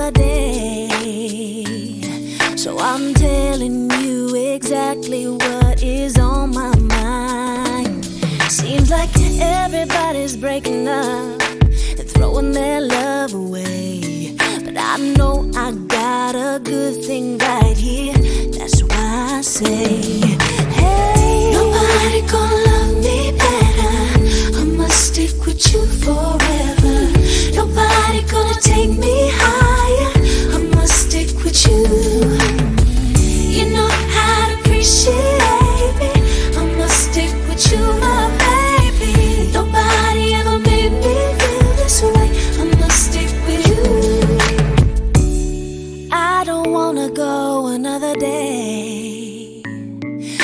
another day. So I'm telling you exactly what is on my mind. Seems like everybody's breaking up and throwing their love away, but I know I got a good thing right here. That's why I say, hey, nobody gonna love me better. I must stick with you forever. Nobody gonna take me higher. I must stick with you. You know how to appreciate me. I must stick with you, my baby. Nobody ever made me feel this way. I must stick with you. I don't wanna go another day,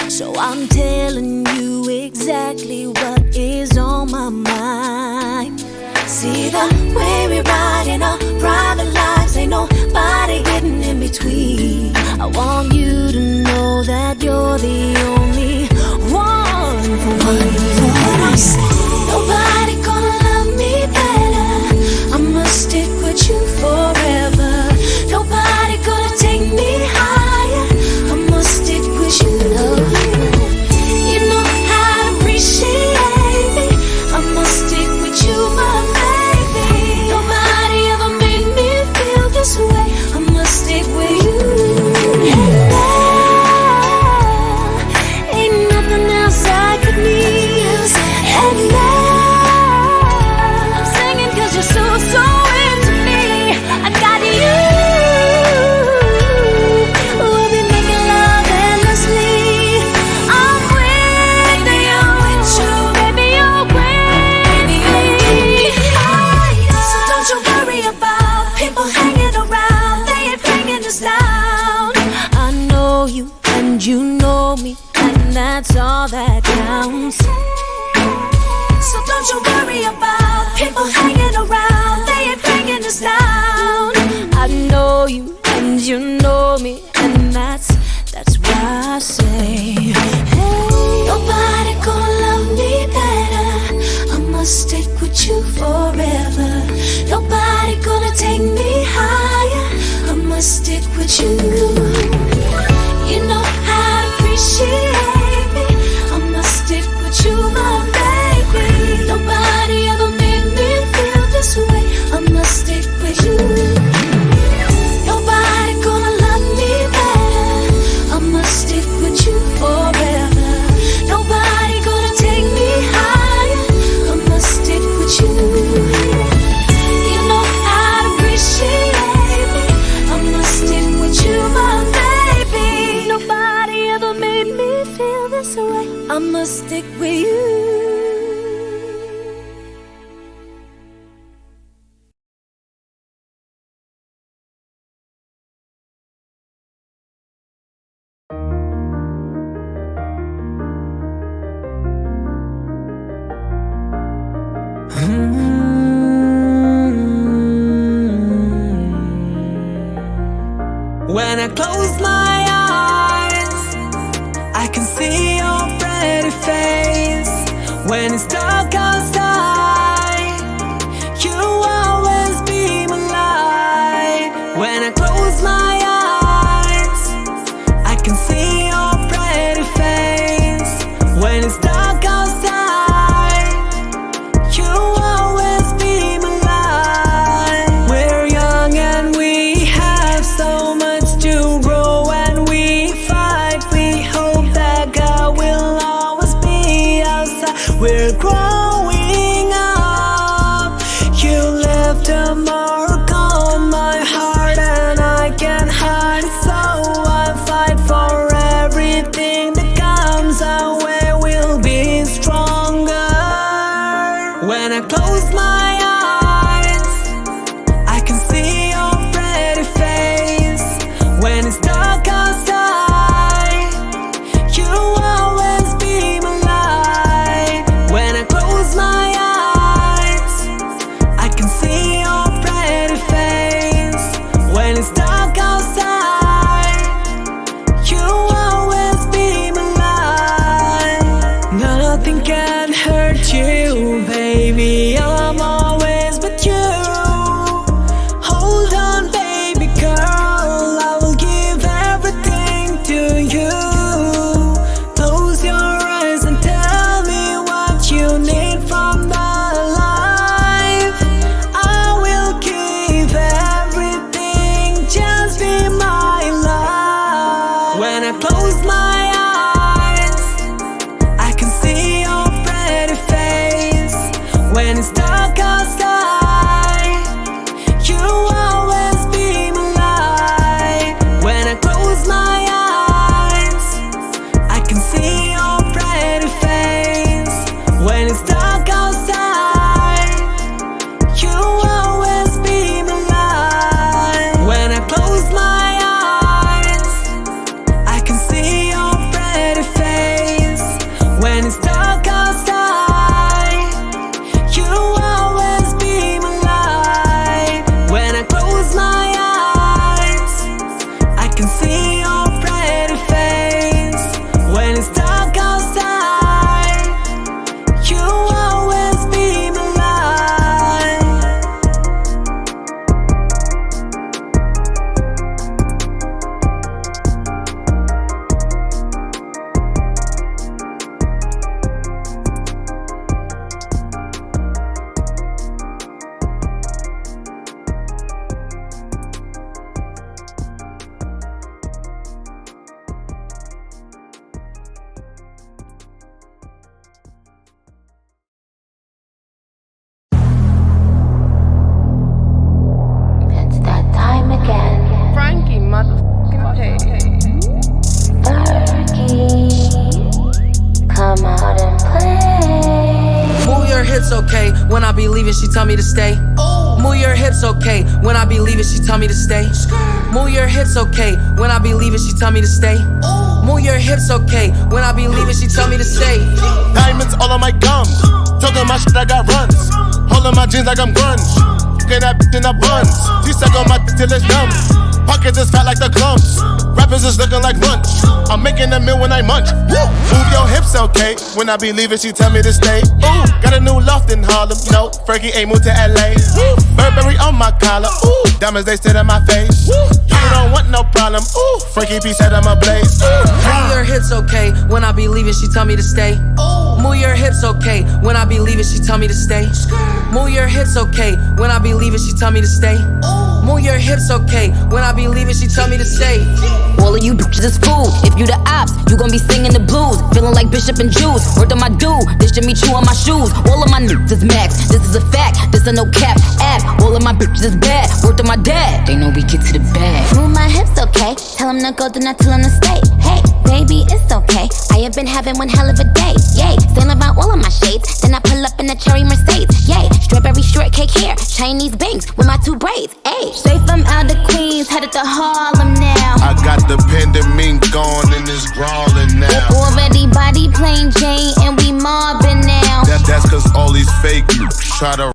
so I'm telling you exactly what is on my mind. See the way we ride in our private lives, ain't nobody getting in between. I want you to know that you're the only one for me. What I say, nobody gonna love me better. I must stick with you forever. Nobody gonna take me higher. I must stick with you. You know how to appreciate me. I must stick with you, my baby. Nobody ever made me feel this way. I must stick with you. And now, ain't nothing else I could need. And now, I'm singing 'cause you're so into me. I got you. We'll be making love endlessly. I'm with you, baby, you're with me. So don't you worry about people hanging around. They ain't bringing us down. I know you and you know me, and that's all that counts. So don't you worry about people hanging around. They ain't bringing us down. I know you and you know me, and that's why I say, hey, nobody gonna love me better. I must stick with you forever. Nobody gonna take me higher. I must stick with you. You know how to appreciate me. I must stick with you, my baby. Nobody ever made me feel this way. I must stick with you. Nobody gonna love me better. I must stick with you forever. Nobody gonna take me higher. I must stick with you. You know how to appreciate me. I must stick with you, my baby. Nobody ever made me feel this way. I must stick with you. When I close my eyes, I can see your pretty face. When it's dark outside, you always beam a light. When I close my eyes, I can see your pretty face. When it's dark outside, you always beam a light. We're young and we have so much to grow, and we fight. We hope that God will always be outside. We're growing up. You left a mark on my heart, and she tell me to stay. Move your hips, okay. When I be leaving, she tell me to stay. Move your hips, okay. When I be leaving, she tell me to stay. Move your hips, okay. When I be leaving, she tell me to stay. Diamonds all on my gums. Talking my shit, I got runs. Holding my jeans like I'm grunge. Get that bitch in the buns. She suck on my till it's numb. Pockets is fat like the clumps. Rappers is looking like lunch. I'm making a meal when I munch. Woo! Move your hips, okay. When I be leaving, she tell me to stay. Ooh, got a new loft in Harlem. No, Frankie ain't moved to LA. Woo! Burberry on my collar. Ooh, diamonds they sit in my face. Woo! You don't want no problem. Ooh, Frankie B said I'm a blaze. Move your hips, okay. When I be leaving, she tell me to stay. Move your hips, okay. When I be leaving, she tell me to stay. Move your hips, okay. When I be leaving, she tell me to stay. Move your hips, okay. When I be leaving, she tell me to stay. All of you bitches is fools. If you the ops, you gon' be singing the blues. Feeling like Bishop and Juice. Word on my dude, this Jimmy Choo on my shoes. All of my niggas is max. This is a fact. This a no cap app. All of my bitches is bad. Word on my dad. They know we get to the bag. Move my hips, okay. Tell him to go, then I tell him to stay. Hey, baby, it's okay. I have been having one hell of a day. Yay, sailing around all of my shades. Then I pull up in a cherry Mercedes. Yay, strawberry shortcake hair. Chinese bangs with my 2 braids. Ayy, straight from out the Queens, headed to Harlem now. I got the pendant gone and it's crawling now. Already body plain Jane and we mobbing now. That's cause all these fake try to